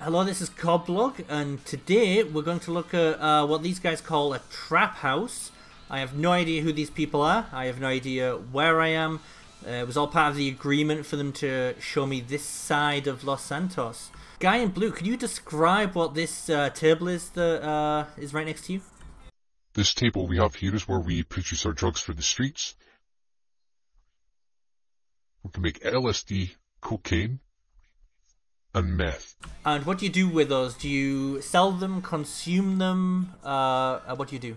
Hello, this is CobbBlog, and today we're going to look at what these guys call a trap house. I have no idea who these people are. I have no idea where I am. It was all part of the agreement for them to show me this side of Los Santos. Guy in blue, can you describe what this table is that is right next to you? This table we have here is where we produce our drugs for the streets. We can make LSD, cocaine, and meth. And what do you do with those? Do you sell them, consume them? What do you do?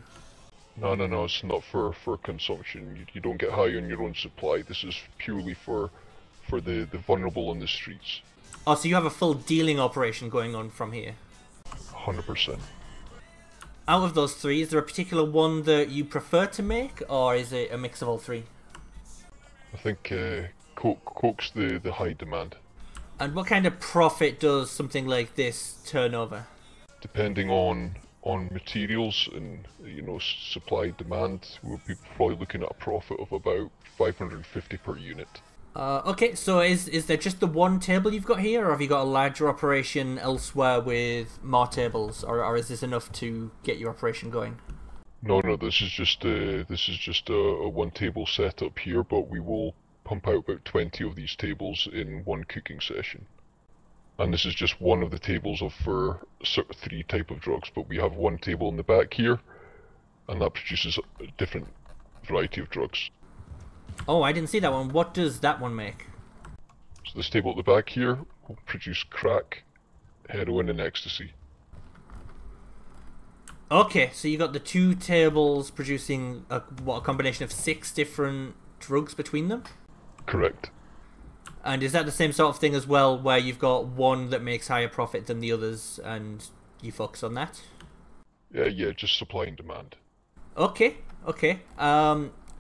No, it's not for consumption. You don't get high on your own supply. This is purely for the vulnerable on the streets. Oh, so you have a full dealing operation going on from here? 100%. Out of those three, is there a particular one that you prefer to make, or is it a mix of all three? I think coke's the high demand. And what kind of profit does something like this turn over? Depending on materials and supply demand, we'll be probably looking at a profit of about 550 per unit. Okay, so is there just the one table you've got here, or have you got a larger operation elsewhere with more tables, or is this enough to get your operation going? No, this is just a one table setup here, but we will pump out about 20 of these tables in one cooking session. And this is just one of the tables for 3 type of drugs, but we have one table in the back here, and that produces a different variety of drugs. Oh, I didn't see that one. What does that one make? So this table at the back here will produce crack, heroin, and ecstasy. Okay, so you got the 2 tables producing a combination of 6 different drugs between them? Correct. And is that the same sort of thing as well, where you've got one that makes higher profit than the others, and you focus on that? Yeah, just supply and demand. Okay.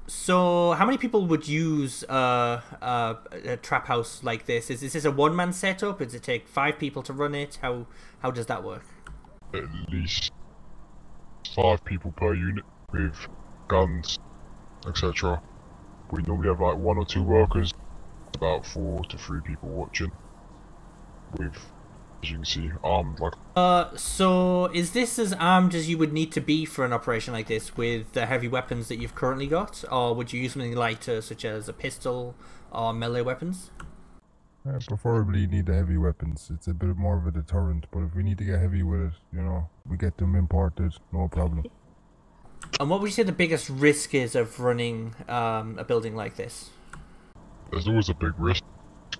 So how many people would use a trap house like this? Is this a one-man setup? Does it take 5 people to run it? How does that work? At least 5 people per unit with guns, etc. We normally have like 1 or 2 workers, about 4 to 3 people watching, with, as you can see, armed like... So is this as armed as you would need to be for an operation like this with the heavy weapons that you've currently got? Or would you use something lighter, such as a pistol or melee weapons? Preferably need the heavy weapons. It's a bit more of a deterrent, but if we need to get heavy with it, we get them imported, no problem. And what would you say the biggest risk is of running a building like this? There's always a big risk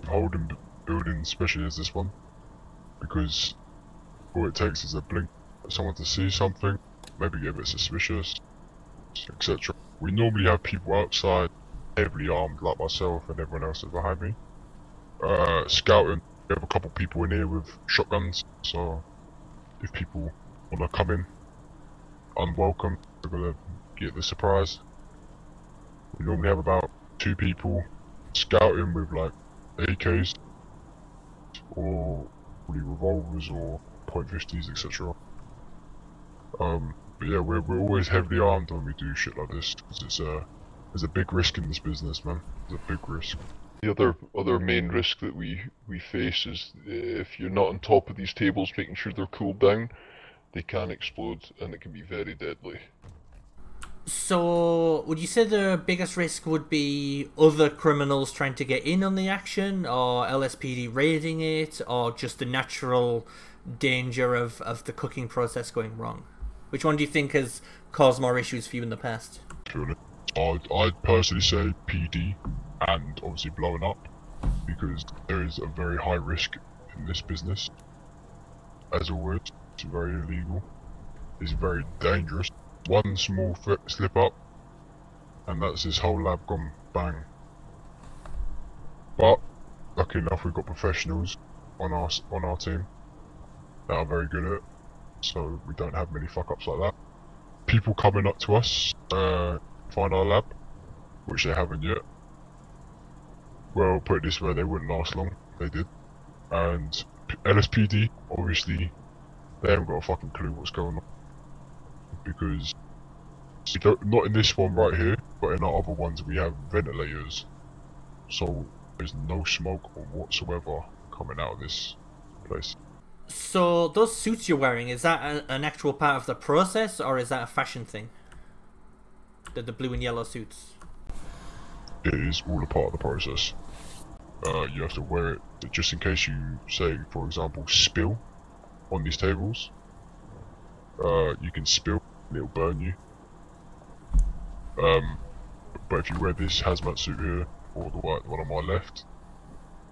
of holding buildings, especially as this one, because all it takes is a blink for someone to see something, maybe get a bit suspicious, etc. We normally have people outside, heavily armed like myself and everyone else is behind me. Scouting, we have a couple people in here with shotguns, so if people want to come in unwelcome, they're going to get the surprise. We normally have about 2 people scouting with like AKs or revolvers or .50s, etc. But yeah, we're always heavily armed when we do shit like this, because there's a big risk in this business, man. There's a big risk. The other main risk that we face is if you're not on top of these tables, making sure they're cooled down, they can explode and it can be very deadly. So, would you say the biggest risk would be other criminals trying to get in on the action, or LSPD raiding it, or just the natural danger of the cooking process going wrong? Which one do you think has caused more issues for you in the past? I'd personally say PD and obviously blowing up, because there is a very high risk in this business. As always, it's very illegal, it's very dangerous. One small slip up, and that's this whole lab gone bang. But lucky enough, we've got professionals on our team that are very good at it, so we don't have many fuck ups like that. People coming up to us, find our lab, which they haven't yet. Well, put it this way, they wouldn't last long. They did, and LSPD obviously they haven't got a fucking clue what's going on. Because not in this one right here, but in our other ones we have ventilators, so there's no smoke or whatsoever coming out of this place. So those suits you're wearing, is that an actual part of the process, or is that a fashion thing? The blue and yellow suits. It is all a part of the process. You have to wear it just in case you, say, for example, spill on these tables. You can spill and it'll burn you. But if you wear this hazmat suit here, or the white one on my left,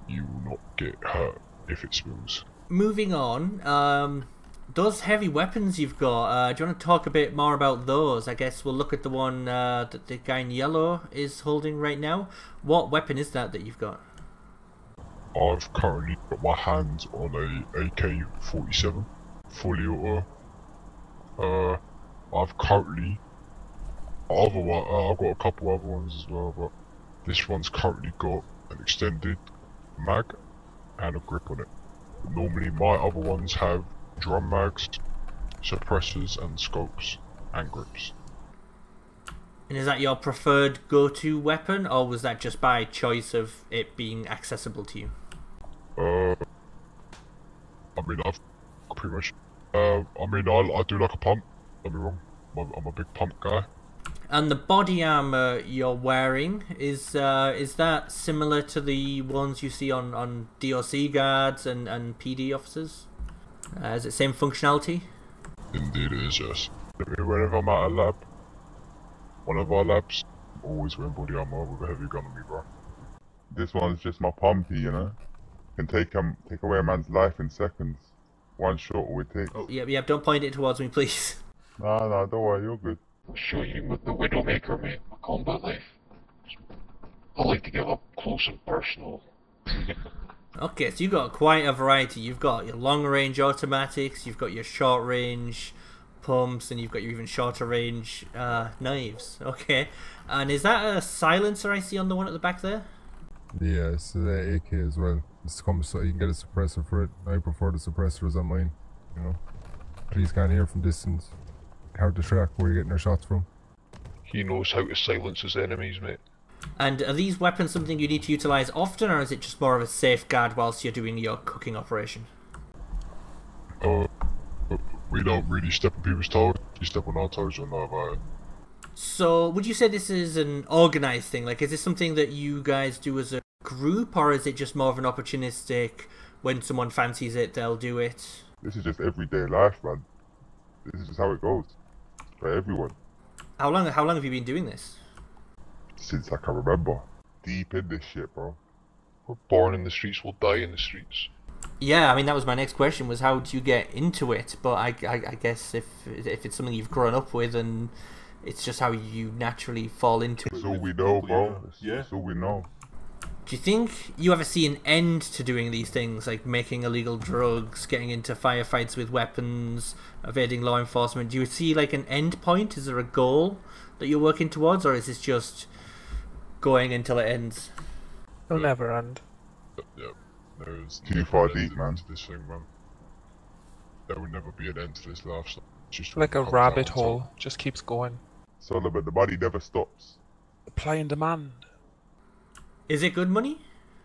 you will not get hurt if it spills. Moving on, those heavy weapons you've got, do you want to talk a bit more about those? I guess we'll look at the one that the guy in yellow is holding right now. What weapon is that you've got? I've currently got my hands on a AK-47, fully auto. I've currently, I've got a couple other ones as well, but this one's currently got an extended mag and a grip on it. Normally my other ones have drum mags, suppressors and scopes and grips. And is that your preferred go-to weapon, or was that just by choice of it being accessible to you? I mean, I've pretty much, I do like a pump, don't be wrong, I'm a big pump guy. And the body armor you're wearing, is that similar to the ones you see on DOC guards and PD officers? Is it same functionality? Indeed it is, yes. Whenever I'm at a lab, one of our labs, I'm always wearing body armor with a heavy gun on me, bro. This one's just my pumpy, you know? Can take away a man's life in seconds. One shot will take. Oh, yeah, don't point it towards me, please. No, don't worry, you're good. I'll show you with the Widowmaker, mate. My combat life. I like to get up close and personal. Okay, so you've got quite a variety. You've got your long-range automatics, you've got your short-range pumps, and you've got your even shorter-range knives. Okay, and is that a silencer I see on the one at the back there? Yeah, it's the AK as well. This comes so you can get a suppressor for it. I prefer the suppressors on mine. You know, police can't hear from distance. Hard to track where you're getting their shots from. He knows how to silence his enemies, mate. And are these weapons something you need to utilize often, or is it just more of a safeguard whilst you're doing your cooking operation? We don't really step on people's toes. You step on our toes, you'll know about it. So, would you say this is an organized thing? Like, is this something that you guys do as a group, or is it just more of an opportunistic, when someone fancies it, they'll do it? This is just everyday life, man. This is just how it goes. For everyone. How long have you been doing this? Since I can remember. Deep in this shit, bro. We're born in the streets, we'll die in the streets. Yeah, I mean, that was my next question, was how do you get into it? But I guess if it's something you've grown up with and it's just how you naturally fall into it. That's all we know, bro. That's all we know. Do you think you ever see an end to doing these things, like making illegal drugs, getting into firefights with weapons, evading law enforcement? Do you see like an end point? Is there a goal that you're working towards, or is this just going until it ends? It'll never end. Yeah, there's Too far deep, man. To this thing, man. There will never be an end to this lifestyle. Just Like a comes rabbit out on hole, top. just keeps going. Solomon, the money never stops. Supply and demand. Is it good money?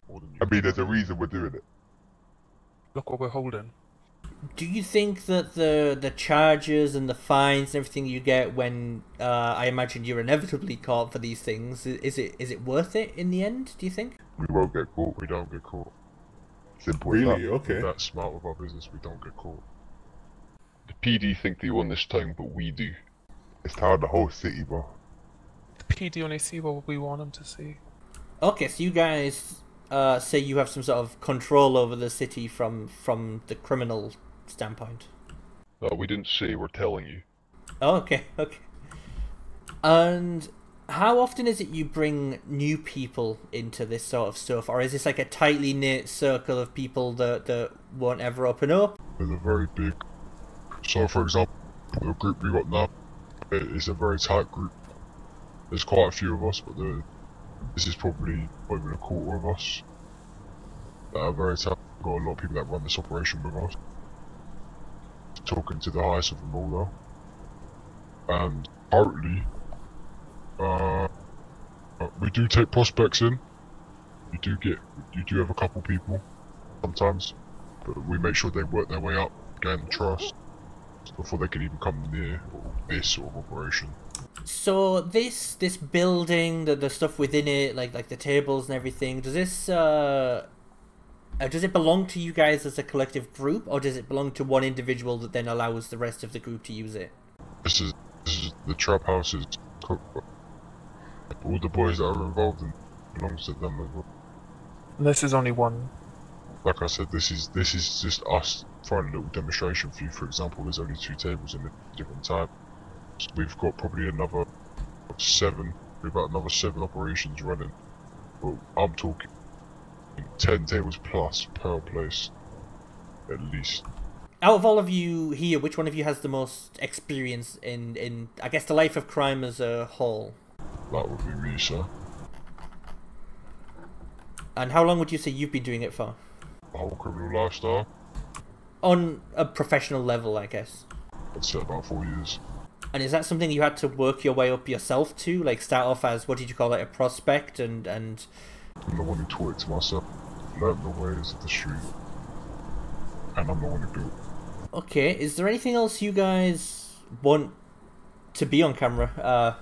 More than you I mean, can there's a reason we're doing it. Look what we're holding. Do you think that the charges and the fines and everything you get when I imagine you're inevitably caught for these things, is it worth it in the end, do you think? We won't get caught. We don't get caught. Simple as Really? that. Okay. We're that smart with our business, we don't get caught. The PD think they own this town, but we do. It's how the whole city, bro. The PD only see what we want them to see. Okay, so you guys say you have some sort of control over the city from the criminal standpoint. We didn't say, we're telling you. Oh, okay. And how often is it you bring new people into this sort of stuff, or is this like a tightly knit circle of people that won't ever open up? There's a very big... So for example, the group we got now is a very tight group. There's quite a few of us, but this is probably not even a quarter of us that are very tight. We've got a lot of people that run this operation with us. Talking to the highest of them all though. And currently, we do take prospects in. You do have a couple people sometimes. but we make sure they work their way up, gain trust, before they can even come near this sort of operation. So this building, the stuff within it, like the tables and everything, does it belong to you guys as a collective group, or does it belong to one individual that then allows the rest of the group to use it? This is the trap house is all the boys that are involved in belongs to them as well. And this is only one. Like I said, this is just us trying a little demonstration for you. For example, there's only 2 tables in a different type. So we've got probably another 7, about another 7 operations running. But I'm talking 10 tables plus per place, at least. Out of all of you here, which one of you has the most experience in I guess the life of crime as a whole? That would be me, sir. And how long would you say you've been doing it for? The whole criminal lifestyle, On a professional level, I guess. I'd say about 4 years. And is that something you had to work your way up yourself to? Like start off as, what did you call it, a prospect and... I'm the one who taught it to myself, learned the ways of the street, and I'm the one who built. Okay, is there anything else you guys want to be on camera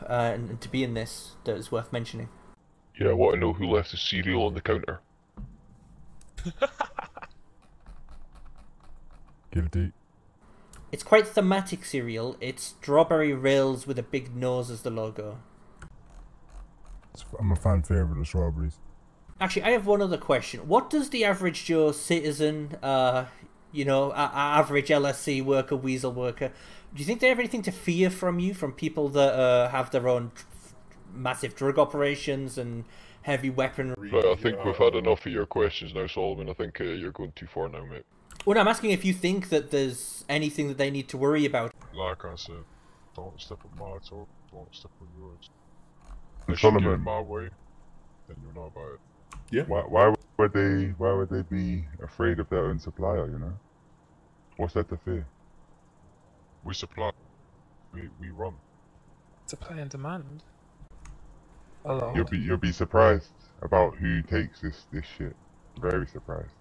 and to be in this that is worth mentioning? Yeah, I want to know who left the cereal on the counter. Guilty. It's quite thematic cereal. It's strawberry rails with a big nose as the logo. I'm a fan favourite of strawberries. Actually, I have one other question. What does the average Joe citizen, average LSC worker, weasel worker, do you think they have anything to fear from you, from people that have their own massive drug operations and heavy weaponry? Right, I think we've had enough of your questions now, Solomon. I think you're going too far now, mate. Well, no, I'm asking if you think that there's anything that they need to worry about. Like I said, don't step on my toe, don't step on yours. And If you get Solomon, in my way, then you'll know about it. yeah. Why would they be afraid of their own supplier? You know, what's that to fear? We supply, we run. Supply and demand. A lot. You'll be surprised about who takes this shit. Very surprised.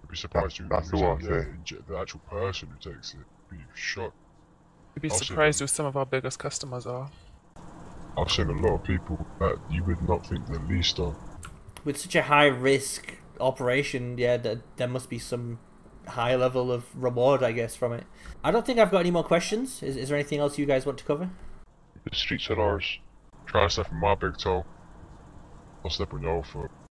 You'd be surprised That's all I'll say. the actual person who takes it. Be shocked. You'd be I'll say surprised that. who some of our biggest customers are. I've seen a lot of people that you would not think the least of. With such a high risk operation, yeah, there must be some high level of reward, I guess, from it. I don't think I've got any more questions. Is there anything else you guys want to cover? The streets are ours. Try to step on my big toe. I'll step on your foot.